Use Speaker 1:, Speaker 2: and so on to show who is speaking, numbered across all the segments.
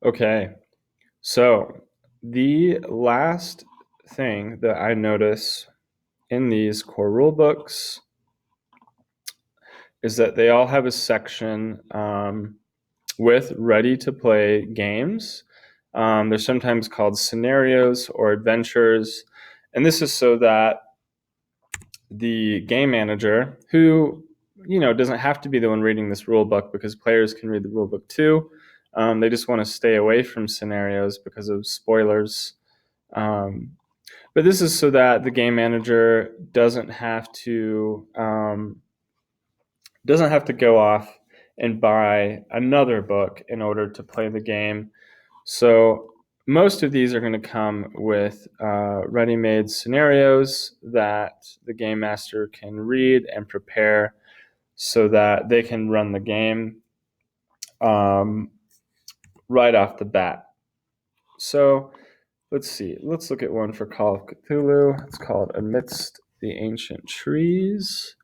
Speaker 1: Okay, so the last thing that I notice in these core rule books is that they all have a section with ready to play games. They're sometimes called scenarios or adventures. And this is so that the game manager, who doesn't have to be the one reading this rule book because players can read the rule book too. They just want to stay away from scenarios because of spoilers. Um, but this is so that the game manager doesn't have to go off and buy another book in order to play the game. So most of these are going to come with ready-made scenarios that the game master can read and prepare so that they can run the game um, right off the bat. So let's see. Let's look at one for Call of Cthulhu. It's called Amidst the Ancient Trees.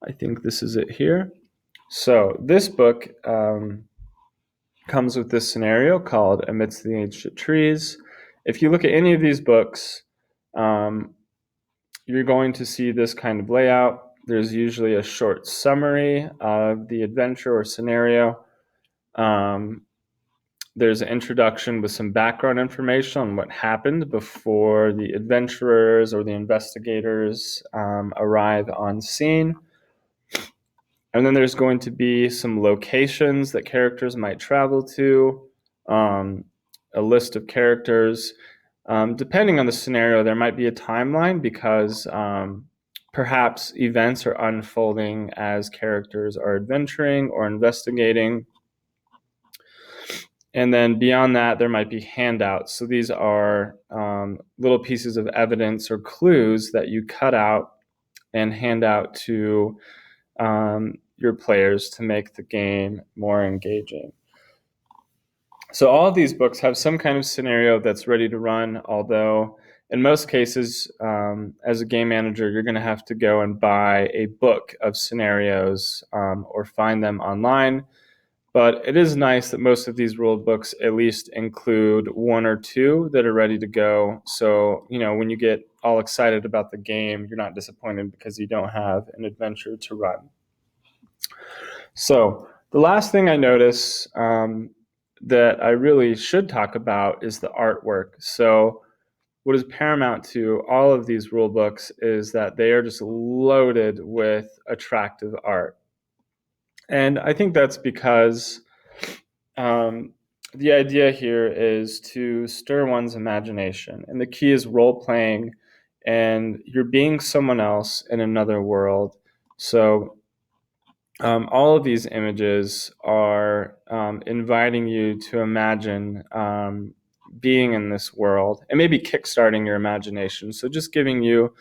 Speaker 1: I think this is it here. So this book comes with this scenario called Amidst the Ancient Trees. If you look at any of these books, you're going to see this kind of layout. There's usually a short summary of the adventure or scenario. There's an introduction with some background information on what happened before the adventurers or the investigators arrive on scene. And then there's going to be some locations that characters might travel to, a list of characters. Depending on the scenario, there might be a timeline because perhaps events are unfolding as characters are adventuring or investigating. And then beyond that, there might be handouts. So these are little pieces of evidence or clues that you cut out and hand out to your players to make the game more engaging. So all of these books have some kind of scenario that's ready to run, although in most cases, as a game manager, you're going to have to go and buy a book of scenarios or find them online. But it is nice that most of these rule books at least include one or two that are ready to go. So, when you get all excited about the game, you're not disappointed because you don't have an adventure to run. So the last thing I notice that I really should talk about is the artwork. So what is paramount to all of these rule books is that they are just loaded with attractive art. And I think that's because the idea here is to stir one's imagination. And the key is role playing, and you're being someone else in another world. So all of these images are inviting you to imagine being in this world and maybe kickstarting your imagination. So just giving you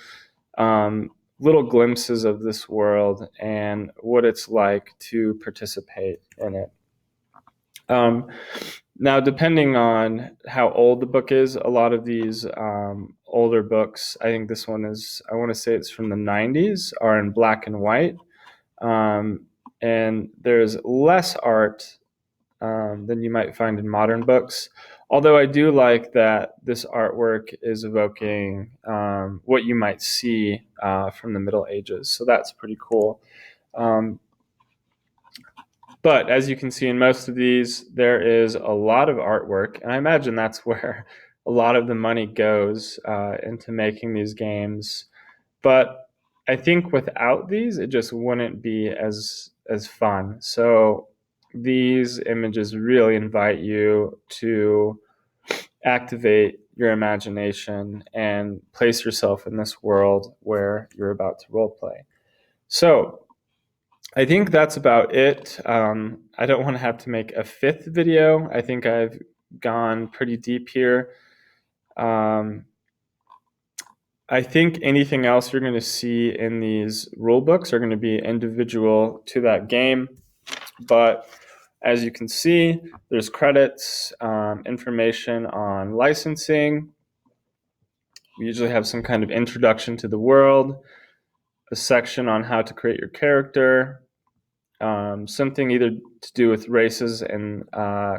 Speaker 1: little glimpses of this world and what it's like to participate in it. Now, depending on how old the book is, a lot of these older books, I think this one is, I want to say it's from the 90s, are in black and white. And there's less art than you might find in modern books. Although I do like that this artwork is evoking what you might see from the Middle Ages. So that's pretty cool. But as you can see in most of these, there is a lot of artwork. And I imagine that's where a lot of the money goes into making these games. But I think without these, it just wouldn't be as fun. So these images really invite you to activate your imagination and place yourself in this world where you're about to role play. So I think that's about it. I don't want to have to make a fifth video. I think I've gone pretty deep here. I think anything else you're going to see in these rule books are going to be individual to that game. But as you can see, there's credits, information on licensing. We usually have some kind of introduction to the world, a section on how to create your character, something either to do with races and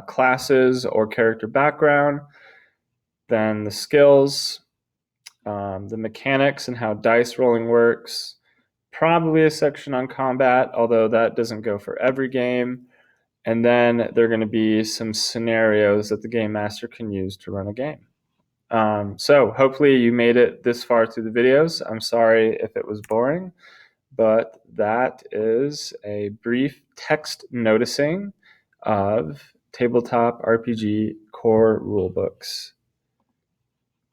Speaker 1: classes or character background, then the skills, the mechanics and how dice rolling works, probably a section on combat, although that doesn't go for every game. And then there are going to be some scenarios that the game master can use to run a game. So hopefully you made it this far through the videos. I'm sorry if it was boring, but that is a brief text noticing of Tabletop RPG core rulebooks.